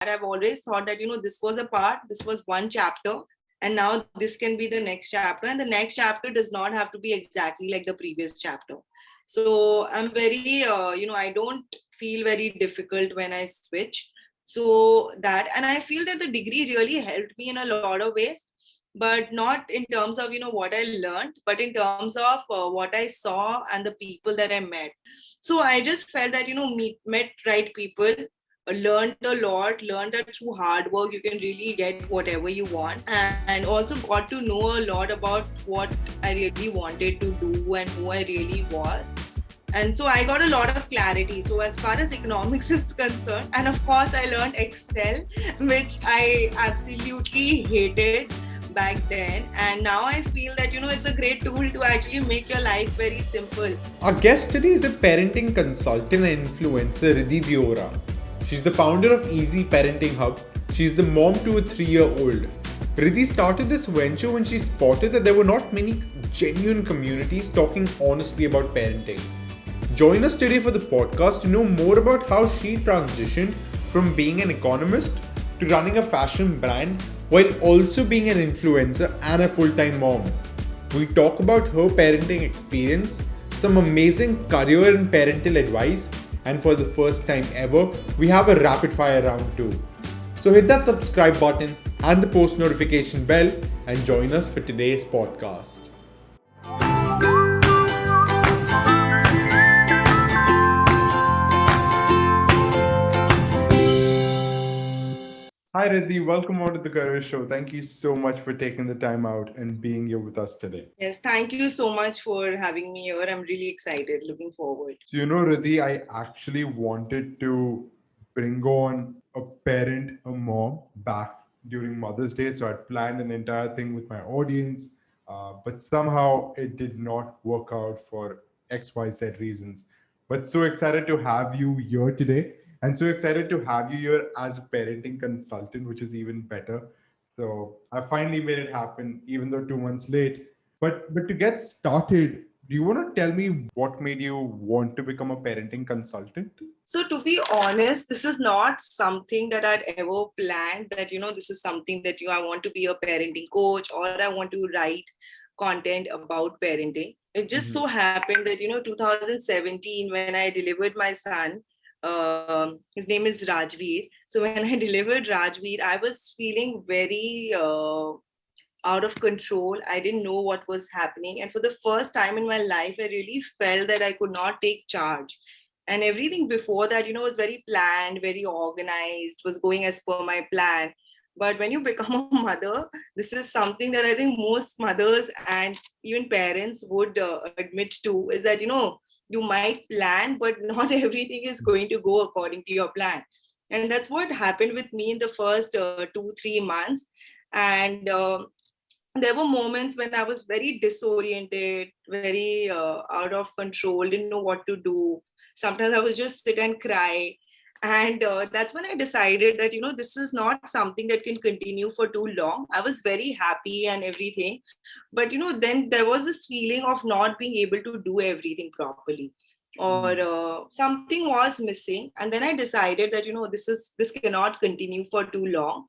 I've always thought that, this was a part, this was one chapter, and now this can be the next chapter. And the next chapter does not have to be exactly like the previous chapter. So I'm very, I don't feel very difficult when I switch. So that, and I feel that the degree really helped me in a lot of ways, but not in terms of what I learned, but in terms of what I saw and the people that I met. So I just felt that met right people, learned a lot, learned that through hard work you can really get whatever you want, and also got to know a lot about what I really wanted to do and who I really was. And so I got a lot of clarity. So as far as economics is concerned, and of course I learned Excel, which I absolutely hated back then. And now I feel that, it's a great tool to actually make your life very simple. Our guest today is a parenting consultant and influencer, Riddhi Deorah. She's the founder of Easy Parenting Hub. She's the mom to a 3-year-old. Riddhi started this venture when she spotted that there were not many genuine communities talking honestly about parenting. Join us today for the podcast to know more about how she transitioned from being an economist to running a fashion brand while also being an influencer and a full-time mom. We talk about her parenting experience, some amazing career and parental advice, and for the first time ever, we have a rapid fire round 2. So hit that subscribe button and the post notification bell and join us for today's podcast. Hi Riddhi, welcome on to the Career Show. Thank you so much for taking the time out and being here with us today. Yes, thank you so much for having me here. I'm really excited, looking forward. So, Riddhi, I actually wanted to bring on a parent, a mom back during Mother's Day. So I planned an entire thing with my audience, but somehow it did not work out for XYZ reasons. But so excited to have you here today, and so excited to have you here as a parenting consultant, which is even better. So I finally made it happen, even though 2 months late. But to get started, do you want to tell me what made you want to become a parenting consultant? So to be honest, this is not something that I'd ever planned that, this is something that I want to be a parenting coach or I want to write content about parenting. It just so happened that, 2017, when I delivered my son, his name is Rajveer. So when I delivered Rajveer, I was feeling very out of control. I didn't know what was happening. And for the first time in my life, I really felt that I could not take charge. And everything before that, was very planned, very organized, was going as per my plan. But when you become a mother, this is something that I think most mothers and even parents would admit to, is that, you might plan, but not everything is going to go according to your plan. And that's what happened with me in the first 2-3 months. And there were moments when I was very disoriented, very out of control, didn't know what to do. Sometimes I would just sit and cry. And that's when I decided that, this is not something that can continue for too long. I was very happy and everything. But, then there was this feeling of not being able to do everything properly, or something was missing. And then I decided that, this cannot continue for too long.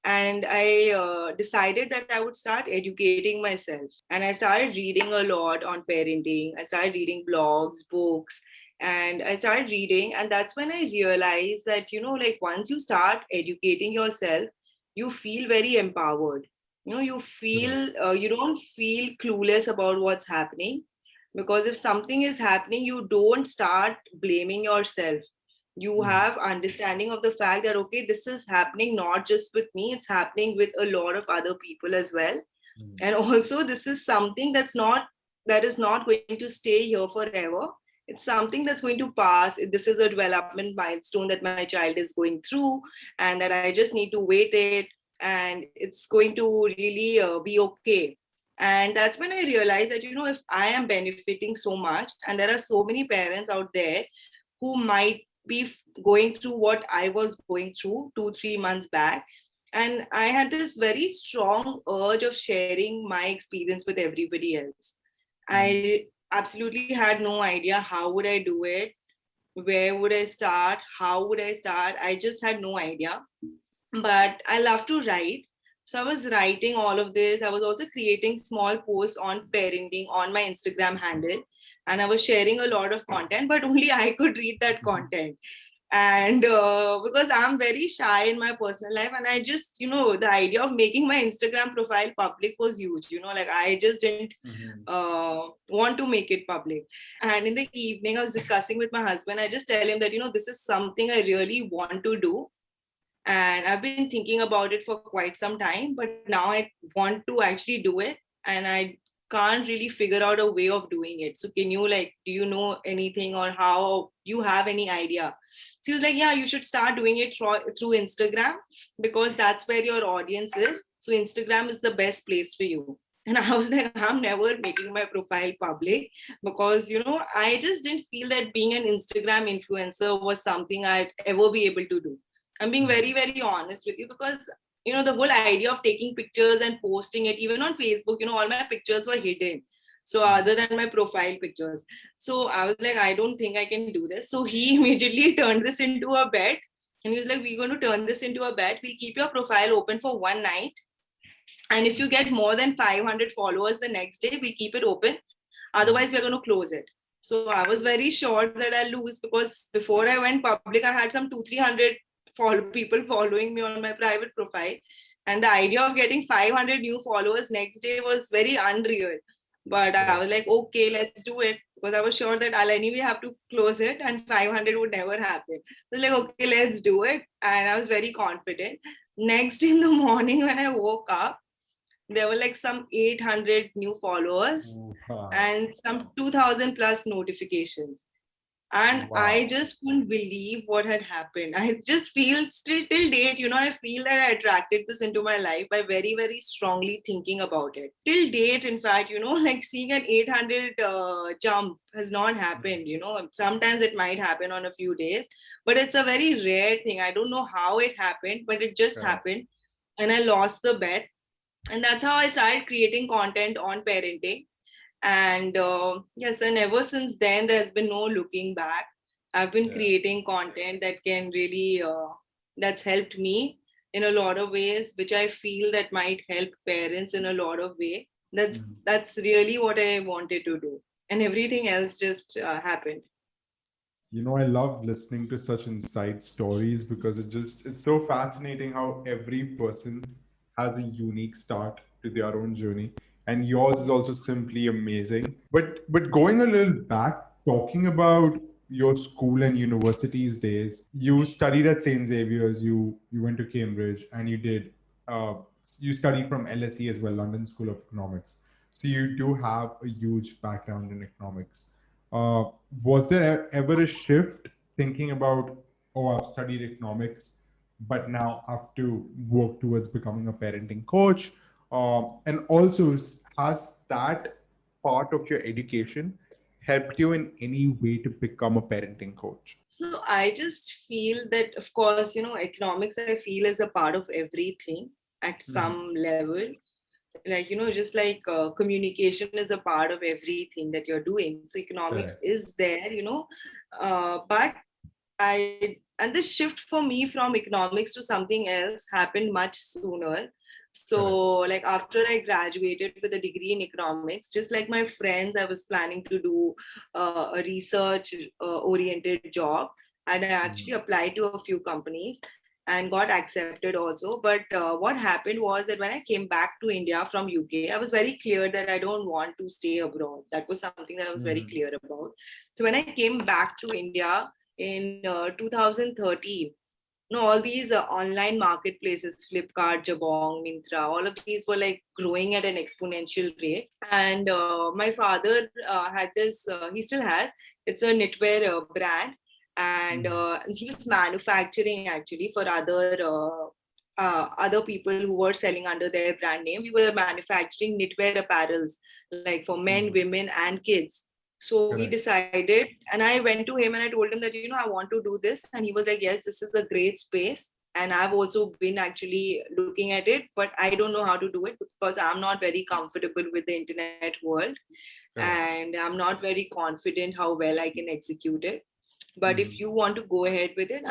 And I decided that I would start educating myself. And I started reading a lot on parenting. I started reading blogs, books, and I started reading. And that's when I realized that, like once you start educating yourself, you feel very empowered. You feel, you don't feel clueless about what's happening. Because if something is happening, you don't start blaming yourself. You have understanding of the fact that, okay, this is happening not just with me, it's happening with a lot of other people as well. And also, this is something that is not going to stay here forever. It's something that's going to pass. This is a development milestone that my child is going through, and that I just need to wait it, and it's going to really be okay. And that's when I realized that, if I am benefiting so much, and there are so many parents out there who might be going through what I was going through 2-3 months back. And I had this very strong urge of sharing my experience with everybody else. I absolutely had no idea how would I do it, where would I start? How would I start? I just had no idea. But I love to write. So I was writing all of this. I was also creating small posts on parenting on my Instagram handle. And I was sharing a lot of content, but only I could read that content. And because I'm very shy in my personal life, and I just, the idea of making my Instagram profile public was huge. Like I just didn't want to make it public. And in the evening, I was discussing with my husband. I just tell him that, this is something I really want to do, and I've been thinking about it for quite some time, but now I want to actually do it, and I can't really figure out a way of doing it. So can you, like, do you know anything, or how you have any idea? So he was like, yeah, you should start doing it through Instagram, because that's where your audience is. So Instagram is the best place for you. And I was like, I'm never making my profile public, because I just didn't feel that being an Instagram influencer was something I'd ever be able to do. I'm being very, very honest with you, because the whole idea of taking pictures and posting it, even on Facebook, all my pictures were hidden. So other than my profile pictures. So I was like, I don't think I can do this. So he immediately turned this into a bet. And he was like, we're going to turn this into a bet. We'll keep your profile open for one night. And if you get more than 500 followers the next day, we keep it open. Otherwise, we're going to close it. So I was very sure that I'll lose, because before I went public, I had some 200-300 people following me on my private profile. And the idea of getting 500 new followers next day was very unreal. But I was like, okay, let's do it, because I was sure that I'll anyway have to close it and 500 would never happen. So like, okay, let's do it. And I was very confident. Next in the morning when I woke up, there were like some 800 new followers and some 2000 plus notifications. And I just couldn't believe what had happened. I just feel still till date, I feel that I attracted this into my life by very, very strongly thinking about it. Till date, in fact, like seeing an 800 jump has not happened. Sometimes it might happen on a few days, but it's a very rare thing. I don't know how it happened, but it just happened. And I lost the bet. And that's how I started creating content on parenting. And yes, and ever since then, there's been no looking back. I've been creating content that can really, that's helped me in a lot of ways, which I feel that might help parents in a lot of way. That's really what I wanted to do. And everything else just happened. I love listening to such inside stories because it's so fascinating how every person has a unique start to their own journey, and yours is also simply amazing. But going a little back, talking about your school and universities days, you studied at St. Xavier's, you went to Cambridge, and uh, you studied from LSE as well, London School of Economics. So you do have a huge background in economics. Uh, was there ever a shift thinking about, oh, I've studied economics, but now I have to work towards becoming a parenting coach? And also, has that part of your education helped you in any way to become a parenting coach? So I just feel that, of course, economics, I feel, is a part of everything at some level. Like, just like communication is a part of everything that you're doing. So economics is there, but and the shift for me from economics to something else happened much sooner. So like after I graduated with a degree in economics, just like my friends, I was planning to do a research oriented job, and I actually applied to a few companies and got accepted also. But what happened was that when I came back to India from UK, I was very clear that I don't want to stay abroad. That was something that I was very clear about. So when I came back to India in 2013, all these online marketplaces, Flipkart, Jabong, Mintra, all of these were like growing at an exponential rate. And my father had this, he still has, it's a knitwear brand. And he was manufacturing actually for other people who were selling under their brand name. We were manufacturing knitwear apparels, like for men, women, and kids. So we decided, and I went to him and I told him that, I want to do this. And he was like, yes, this is a great space. And I've also been actually looking at it, but I don't know how to do it because I'm not very comfortable with the internet world. And I'm not very confident how well I can execute it. But if you want to go ahead with it,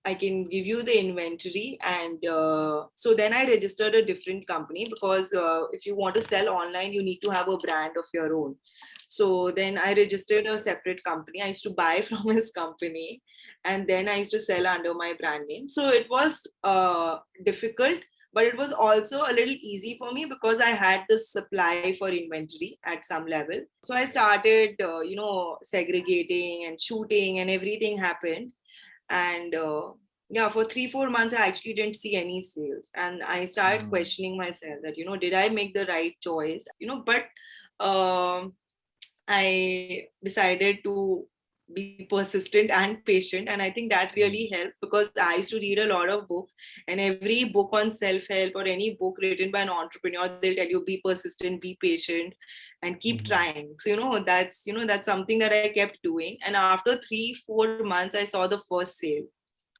I can give you the inventory. And so then I registered a different company, because if you want to sell online, you need to have a brand of your own. So then I registered a separate company. I used to buy from his company, and then I used to sell under my brand name. So it was difficult, but it was also a little easy for me because I had the supply for inventory at some level. So I started, segregating and shooting, and everything happened. And yeah, for 3-4 months, I actually didn't see any sales. And I started questioning myself that, did I make the right choice? But um, I decided to be persistent and patient. And I think that really helped, because I used to read a lot of books, and every book on self-help or any book written by an entrepreneur, they'll tell you be persistent, be patient, and keep trying. So, that's something that I kept doing. And after 3-4 months, I saw the first sale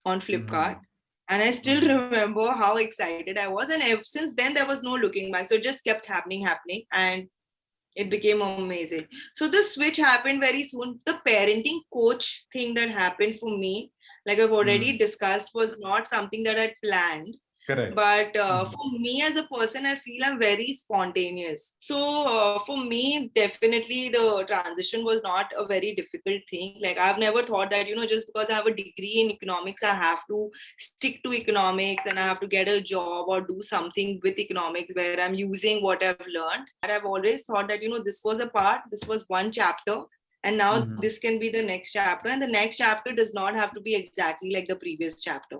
on Flipkart. And I still remember how excited I was. And since then, there was no looking back. So it just kept happening. And it became amazing. So the switch happened very soon. The parenting coach thing that happened for me, like I've already discussed, was not something that I planned. Correct. But for me as a person, I feel I'm very spontaneous. So for me, definitely the transition was not a very difficult thing. Like I've never thought that, just because I have a degree in economics, I have to stick to economics and I have to get a job or do something with economics where I'm using what I've learned. And I've always thought that, this was a part, this was one chapter. And now this can be the next chapter. And the next chapter does not have to be exactly like the previous chapter.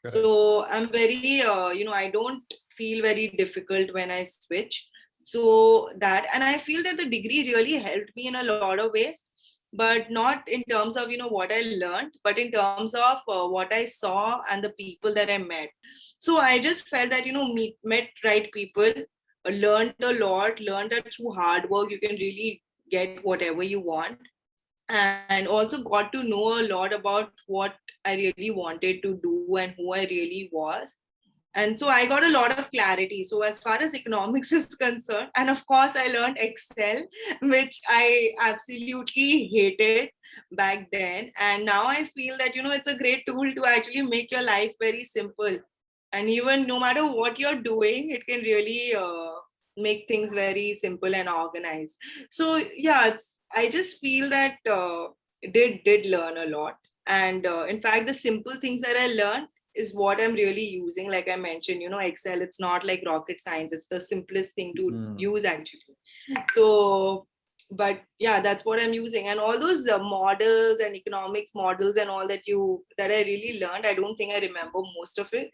So I'm very, I don't feel very difficult when I switch. So that, and I feel that the degree really helped me in a lot of ways, but not in terms of, what I learned, but in terms of what I saw and the people that I met. So I just felt that, met right people, learned a lot, learned that through hard work, you can really get whatever you want. And also got to know a lot about what I really wanted to do and who I really was. And so I got a lot of clarity. So as far as economics is concerned, and of course I learned Excel, which I absolutely hated back then. And now I feel that, it's a great tool to actually make your life very simple. And even no matter what you're doing, it can really make things very simple and organized. So yeah, I just feel that did learn a lot. And in fact, the simple things that I learned is what I'm really using. Like I mentioned, Excel, it's not like rocket science. It's the simplest thing to use actually. So, but yeah, that's what I'm using. And all those models and economics models and all that I really learned, I don't think I remember most of it.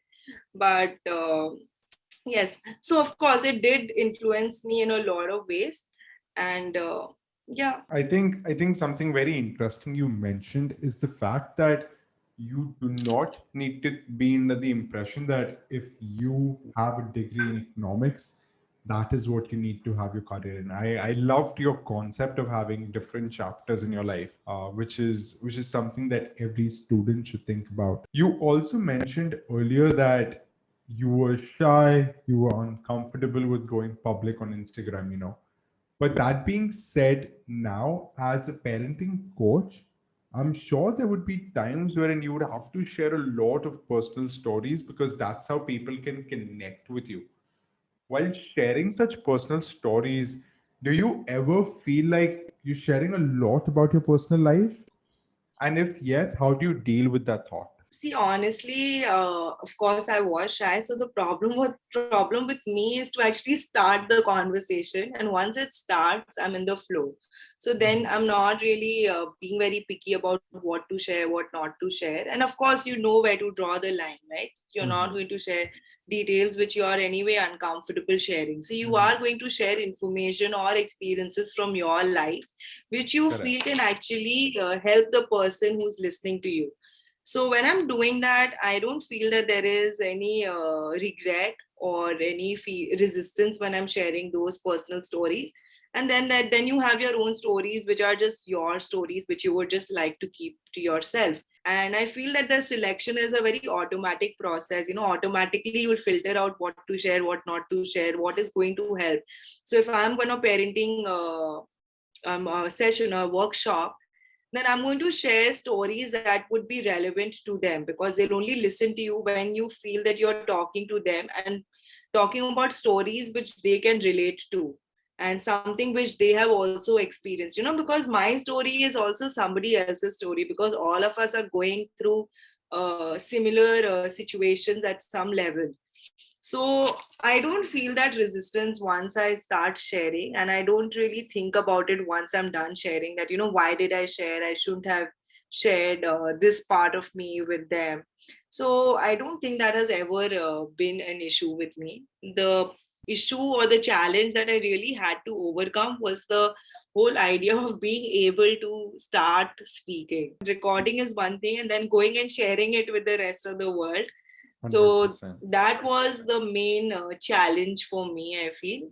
But yes, so of course it did influence me in a lot of ways. And yeah. I think something very interesting you mentioned is the fact that you do not need to be under the impression that if you have a degree in economics, that is what you need to have your career in. I loved your concept of having different chapters in your life, which is something that every student should think about. You also mentioned earlier that you were shy, you were uncomfortable with going public on Instagram. But that being said, now as a parenting coach, I'm sure there would be times wherein you would have to share a lot of personal stories because that's how people can connect with you. While sharing such personal stories, do you ever feel like you're sharing a lot about your personal life? And if yes, how do you deal with that thought? See, honestly, of course, I was shy. So the problem with me is to actually start the conversation, and once it starts, I'm in the flow. So then I'm not really being very picky about what to share, what not to share. And of course, you know where to draw the line, right? You're not going to share details which you are anyway uncomfortable sharing. So you are going to share information or experiences from your life, which you feel can actually help the person who's listening to you. So when I'm doing that, I don't feel that there is any regret or any resistance when I'm sharing those personal stories. And then you have your own stories, which are just your stories, which you would just like to keep to yourself. And I feel that the selection is a very automatic process. Automatically you'll filter out what to share, what not to share, what is going to help. So if I'm going to parenting a session or workshop, then I'm going to share stories that would be relevant to them, because they'll only listen to you when you feel that you're talking to them and talking about stories which they can relate to, and something which they have also experienced, because my story is also somebody else's story, because all of us are going through similar situations at some level. So I don't feel that resistance once I start sharing, and I don't really think about it once I'm done sharing, that, why did I share? I shouldn't have shared this part of me with them. So I don't think that has ever been an issue with me. The issue or the challenge that I really had to overcome was the whole idea of being able to start speaking. Recording is one thing, and then going and sharing it with the rest of the world. So 100%. that was the main challenge for me, I feel.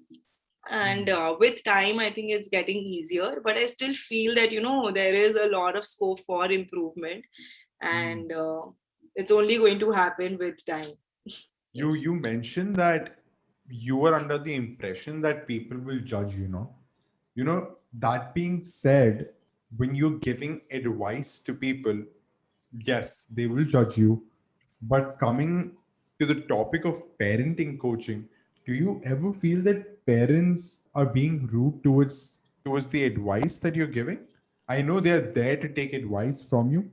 And with time, I think it's getting easier, but I still feel that, there is a lot of scope for improvement, and it's only going to happen with time. Yes. You mentioned that you were under the impression that people will judge, You know, that being said, when you're giving advice to people, yes, they will judge you. But coming to the topic of parenting coaching, do you ever feel that parents are being rude towards the advice that you're giving? I know they're there to take advice from you,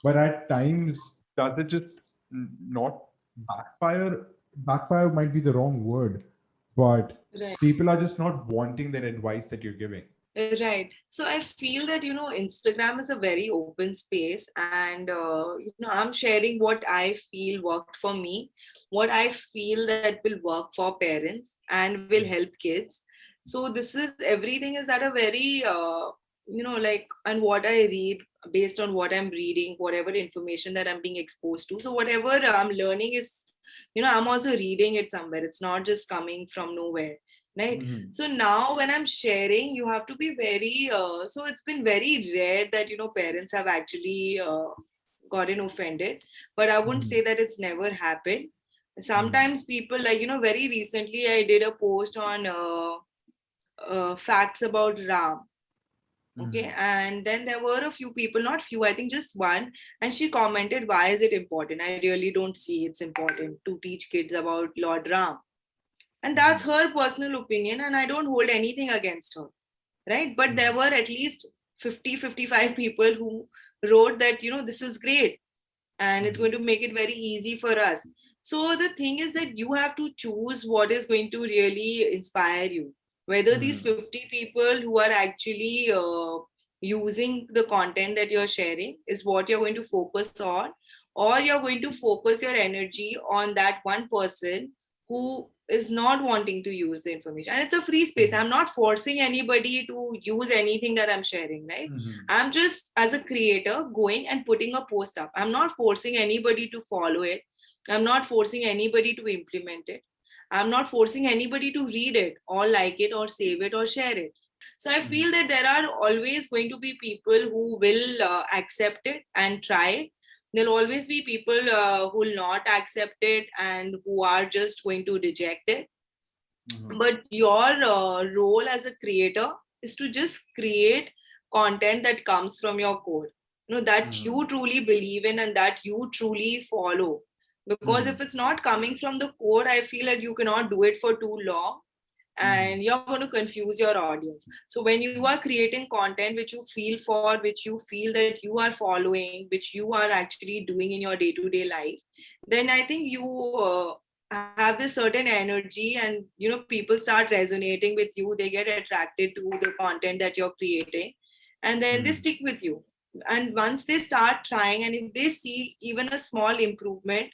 but at times does it just not backfire? Backfire might be the wrong word, but Right. people are just not wanting that advice that you're giving. Right. So I feel that, Instagram is a very open space, and, I'm sharing what I feel worked for me, what I feel that will work for parents and will help kids. So this is everything is at a very, like, and what I read based on what I'm reading, whatever information that I'm being exposed to. So whatever I'm learning is, I'm also reading it somewhere. It's not just coming from nowhere, right? Mhm. So now when I'm sharing, you have to be very so it's been very rare that, parents have actually gotten offended, but I wouldn't say Mhm. that it's never happened. Mhm. Sometimes people, like, very recently I did a post on facts about Ram. Okay, Mhm. and then there were a few people, not few, I think just one, and she commented, why is it important? I really don't see it's important to teach kids about Lord Ram. And that's Mhm. her personal opinion, and I don't hold anything against her, right? But there Mhm. were at least 50-55 people who wrote that, this is great, and it's going Mhm. to make it very easy for us. So the thing is that you have to choose what is going to really inspire you, whether these Mhm. 50 people who are actually using the content that you're sharing is what you're going to focus on, or you're going to focus your energy on that one person who is not wanting to use the information. And it's a free space. Mhm. I'm not forcing anybody to use anything that I'm sharing, right? Mhm. I'm just, as a creator, going and putting a post up. I'm not forcing anybody to follow it. I'm not forcing anybody to implement it. I'm not forcing anybody to read it or like it or save it or share it. So I feel Mhm. that there are always going to be people who will accept it and try it. There'll always be people who will not accept it and who are just going to reject it. Mhm. But your role as a creator is to just create content that comes from your core, that you Mhm. truly believe in and that you truly follow. Because if Mhm. it's not coming from the core, I feel that you cannot do it for too long, and Mhm. you're going to confuse your audience. So when you are creating content which you feel for, which you feel that you are following, which you are actually doing in your day-to-day life, then I think you have this certain energy, and people start resonating with you. They get attracted to the content that you're creating, and then they Mhm. stick with you. And once they start trying, and if they see even a small improvement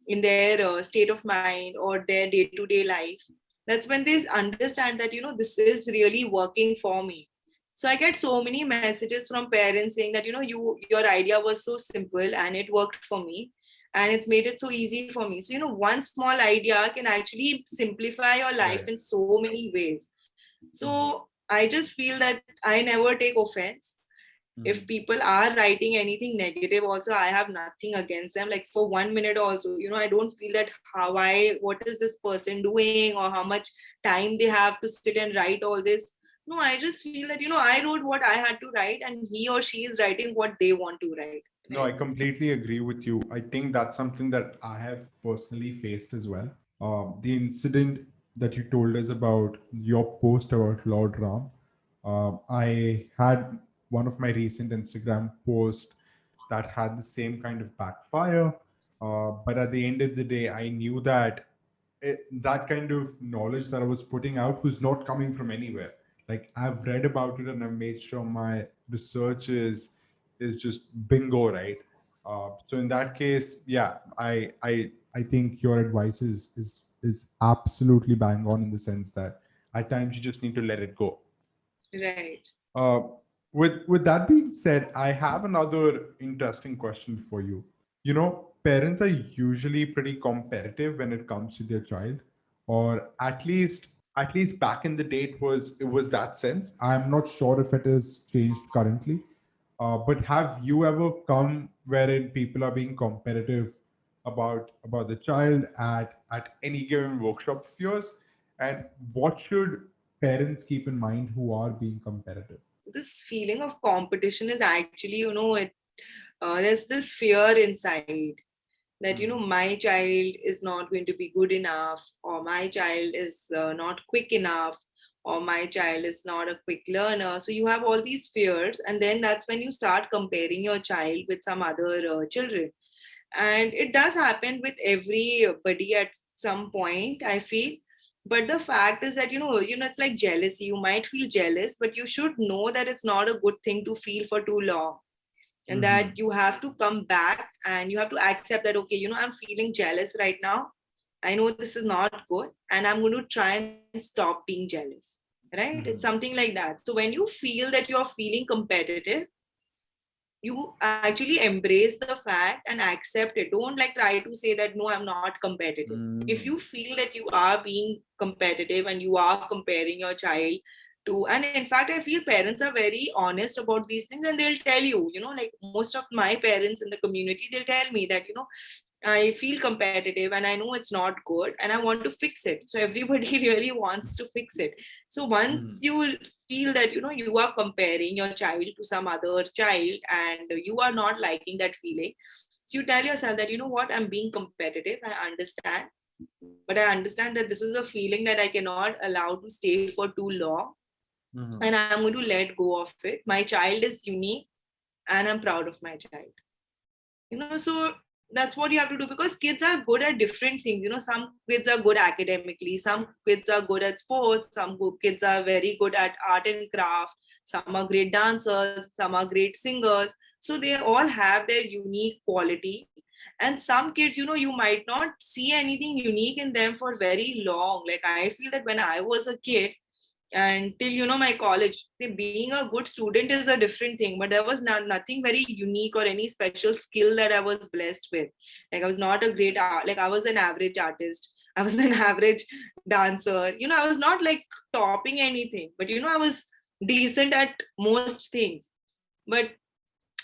in their state of mind or their day-to-day life, that's when they understand that, this is really working for me. So I get so many messages from parents saying that, your idea was so simple and it worked for me, and it's made it so easy for me. So, one small idea can actually simplify your life Right. in so many ways. Mhm. So I just feel that I never take offense. If Mhm. people are writing anything negative also, I have nothing against them, like for 1 minute also. I don't feel that what is this person doing, or how much time they have to sit and write all this. No, I just feel that, I wrote what I had to write, and he or she is writing what they want to write. No, I Right. completely agree with you. I think that's something that I have personally faced as well. The incident that you told us about your post about Lord Ram, I had one of my recent Instagram posts that had the same kind of backfire. But at the end of the day, I knew that that kind of knowledge that I was putting out was not coming from anywhere. Like I've read about it and I've made sure my research is just bingo, right? So in that case, yeah, I think your advice is absolutely bang on in the sense that at times you just need to let it go. Right. Uh, with that being said, I have another interesting question for you. You know, parents are usually pretty competitive when it comes to their child, or at least back in the day it was that sense. I'm not sure if it is changed currently, but have you ever come wherein people are being competitive about the child at any given workshop of yours, and what should parents keep in mind who are being competitive? This feeling of competition is actually, there's this fear inside that, Mhm. my child is not going to be good enough, or my child is not quick enough, or my child is not a quick learner. So you have all these fears, and then that's when you start comparing your child with some other children. And it does happen with everybody at some point, I feel. But the fact is that, it's like jealousy. You might feel jealous, but you should know that it's not a good thing to feel for too long, and that Mhm. you have to come back and you have to accept that, okay, I'm feeling jealous right now. I know this is not good, and I'm going to try and stop being jealous. Right? It's Mhm. something like that. So when you feel that you're feeling competitive, you actually embrace the fact and accept it. Don't like try to say that no, I'm not competitive. If you Mm. feel that you are being competitive and you are comparing your child to, and in fact I feel parents are very honest about these things, and they'll tell you, like most of my parents in the community, they'll tell me that, I feel competitive and I know it's not good and I want to fix it. So everybody really wants to fix it. So once Mhm. you feel that, you are comparing your child to some other child and you are not liking that feeling, so you tell yourself that, what, I'm being competitive, I understand, but I understand that this is a feeling that I cannot allow to stay for too long, and Mhm. I'm going to let go of it. My child is unique and I'm proud of my child. So that's what you have to do, because kids are good at different things. Some kids are good academically, some kids are good at sports, some kids are very good at art and craft, some are great dancers, some are great singers. So they all have their unique quality. And some kids, you might not see anything unique in them for very long. Like I feel that when I was a kid, and till my college, being a good student is a different thing, but there was nothing very unique or any special skill that I was blessed with. Like I was not a great art, like I was an average artist, I was an average dancer. I was not like topping anything, but I was decent at most things. But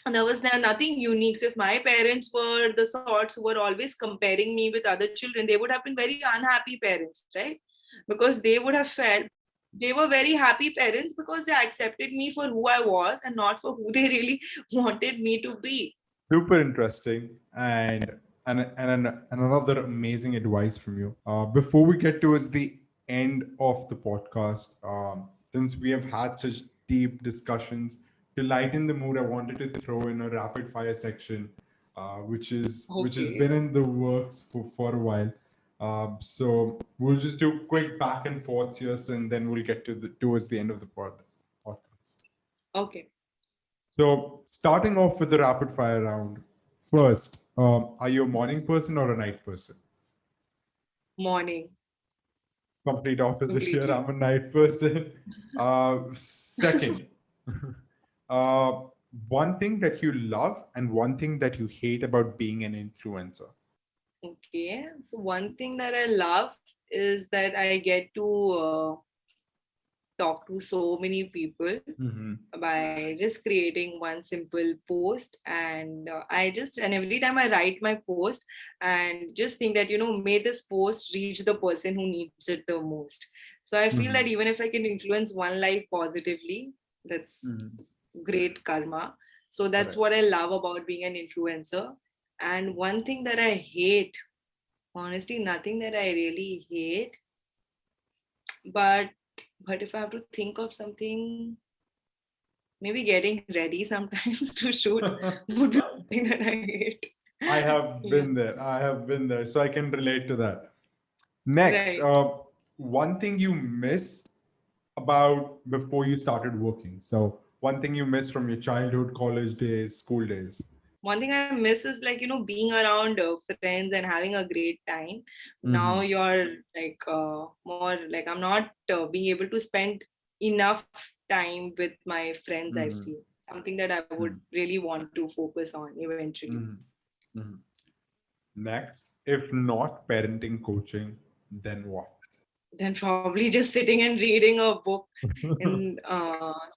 there was nothing unique. So if my parents were the sorts who were always comparing me with other children, they would have been very unhappy parents, right? Because they would have felt, they were very happy parents because they accepted me for who I was and not for who they really wanted me to be. Super interesting, and another amazing advice from you. Before we get towards the end of the podcast, since we have had such deep discussions, to lighten the mood, I wanted to throw in a rapid fire section, which has Okay. been in the works for a while. So we'll just do quick back and forths here, and then we'll get to the towards the end of the podcast. Okay. So, starting off with the rapid fire round. First, are you a morning person or a night person? Morning. Complete opposite here. Completely. I'm a night person. Second, uh, one thing that you love and one thing that you hate about being an influencer. Okay. So one thing that I love is that I get to talk to so many people Mm-hmm. by just creating one simple post. And and every time I write my post and just think that, may this post reach the person who needs it the most. So I feel that Mhm. even if I can influence one life positively, that's Mhm. great karma. So that's Correct. what I love about being an influencer. And one thing that I hate, honestly, nothing that I really hate, but if I have to think of something, maybe getting ready sometimes to shoot would be something that I hate. I have Yeah, been there. I have been there, so I can relate to that. Next, right. one thing you miss about before you started working. So, one thing you miss from your childhood, college days, school days. One thing I miss is like, being around friends and having a great time. Now Mm-hmm. you're like more like I'm not being able to spend enough time with my friends, I Mm-hmm. feel. Something that I would really want to focus on eventually. Mm-hmm. Mm-hmm. Next, if not parenting coaching, then what? Then probably just sitting and reading a book in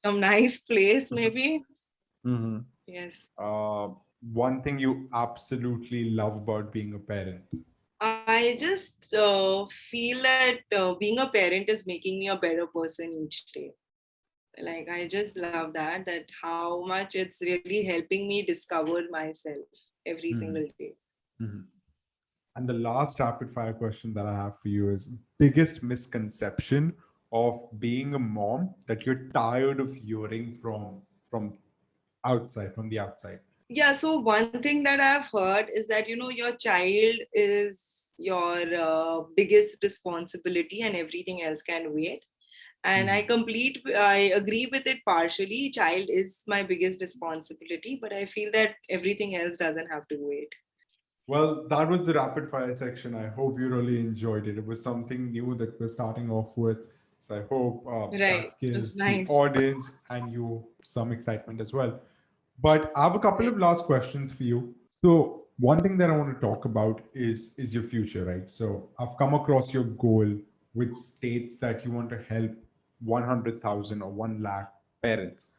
some nice place, maybe. Mm-hmm. Yes. Uh, One thing you absolutely love about being a parent. I just feel that being a parent is making me a better person each day. Like I just love that how much it's really helping me discover myself every single Mm-hmm. day. Mm-hmm. And the last rapid fire question that I have for you is biggest misconception of being a mom that you're tired of hearing from outside, from the outside. Yeah, so one thing that I've heard is that your child is your biggest responsibility and everything else can wait. And Mhm. I agree with it partially. Child is my biggest responsibility, but I feel that everything else doesn't have to wait. Well, that was the rapid fire section. I hope you really enjoyed it. It was something new that we're starting off with. So I hope Right, that it was gives the nice. audience and you some excitement as well. But I have a couple Right. of last questions for you. So one thing that I want to talk about is your future, right? So I've come across your goal, which states that you want to help 100,000 or 1 lakh parents.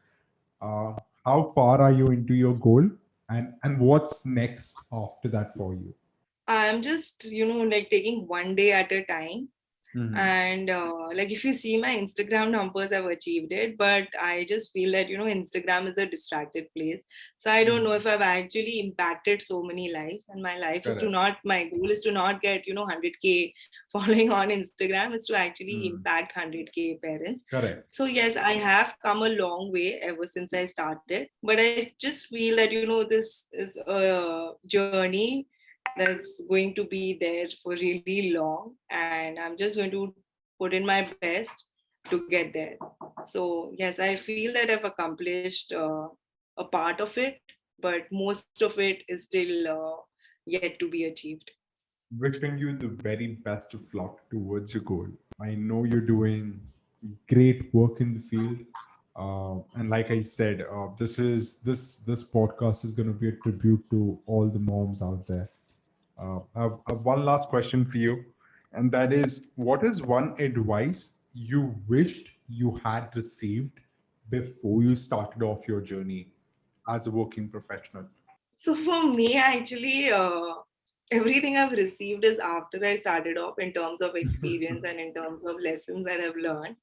Uh, how far are you into your goal, and what's next after that for you? I'm just, like taking one day at a time. Mm-hmm. And like if you see my Instagram numbers, I've achieved it, but I just feel that Instagram is a distracted place. So I don't know Mm-hmm. if I've actually impacted so many lives, and Correct. my goal is to not get 100K following on Instagram. It's to actually Mm. impact 100K parents. Correct. So yes, I have come a long way ever since I started, but I just feel that this is a journey that's going to be there for really long, and I'm just going to put in my best to get there. So yes, I feel that I've accomplished a part of it, but most of it is still yet to be achieved. Wishing you the very best of luck towards your goal. I know you're doing great work in the field, and like I said, this podcast is going to be a tribute to all the moms out there. I have one last question for you, and that is, what is one advice you wished you had received before you started off your journey as a working professional? So for me, actually, everything I've received is after I started off in terms of experience and in terms of lessons that I've learned.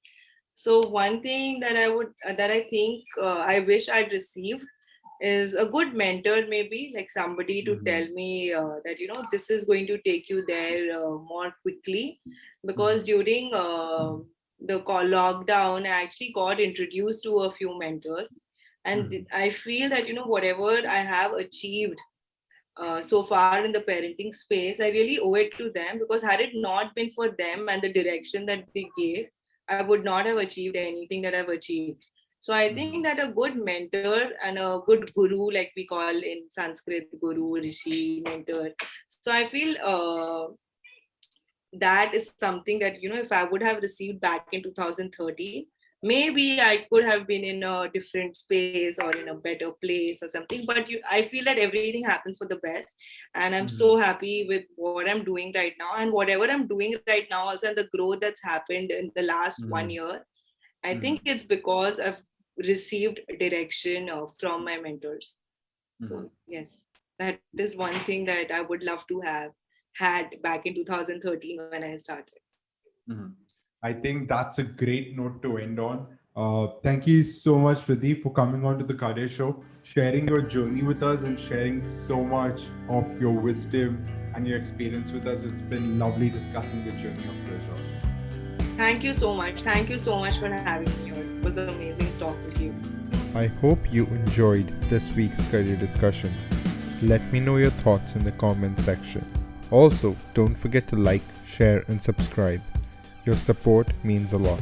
So one thing that I think I wish I'd received is a good mentor, maybe like somebody to tell Mhm. me that this is going to take you there more quickly, because Mhm. during the lockdown I actually got introduced to a few mentors, and Mhm. I feel that whatever I have achieved so far in the parenting space, I really owe it to them, because had it not been for them and the direction that they gave, I would not have achieved anything that I've achieved. So I think Mhm. that a good mentor and a good guru, like we call in Sanskrit, guru, rishi, mentor. So I feel that is something that if I would have received back in 2013, maybe I could have been in a different space or in a better place or something. But I feel that everything happens for the best, and I'm so Mhm. happy with what I'm doing right now, and whatever I'm doing right now also, and the growth that's happened in the last one Mhm. year. I think Mhm. it's because I've received direction from my mentors. Mhm. So yes, that is one thing that I would love to have had back in 2013 when I started. Mhm. I think that's a great note to end on. Thank you so much, Riddhi, for coming on to the Career Show, sharing your journey with us, and sharing so much of your wisdom and your experience with us. It's been lovely discussing the journey of pleasure. Thank you so much. Thank you so much for having me here. It was amazing talk with you. I hope you enjoyed this week's career discussion. Let me know your thoughts in the comment section. Also, don't forget to like, share, and subscribe. Your support means a lot.